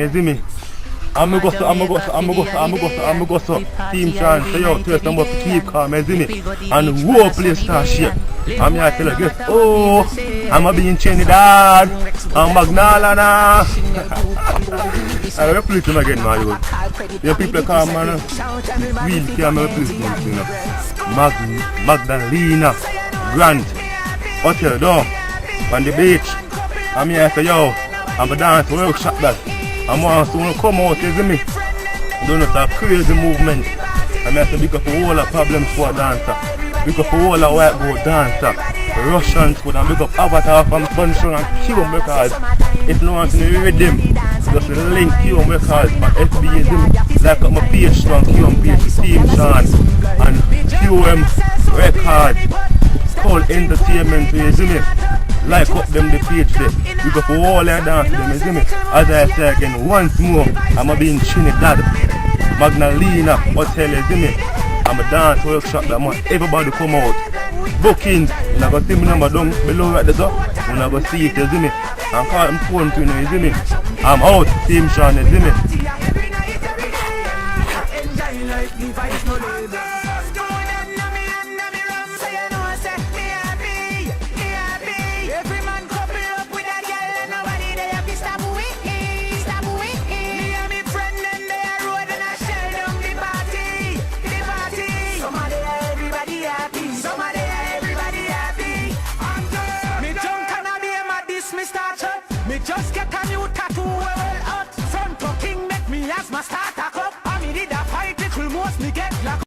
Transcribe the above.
you see me? I'm go so Team Sean, say yo, tell them what to keep calm, you see me? And the whole place start shake. I'm here to tell you, guess, oh, I'm a be in Trinidad, I'm Magnala now. I will play them again, man. Your people come, man. Real camera placement, you know. Magdalena, Grant, Hotel Door, on the beach. I'm here to yo, I'm a dance workshop that. I'm want to come out, you see me? Don't know that crazy movement. I'm here to pick up a whole of problems for a dancer. Pick up a whole of whiteboard dancer. Russians could have pick up Avatar from Sunshine and Cuban records. If no one can read them, just link Cuban records for SBA. Like up my page from Cuban page to Team Sean and QM records. Called entertainment, you see me? Like up them the page there. We go for all their dance them, you see me? As I say again, once more, I'm a be in Trinidad, Magdalena Hotel, you see me? I'm a dance workshop that want everybody come out. Bookings, you're not going to see my number down below right there, you're not going to see it, you see me? I'm calling phone to you, you see me? I'm out, Team Sean, you see me?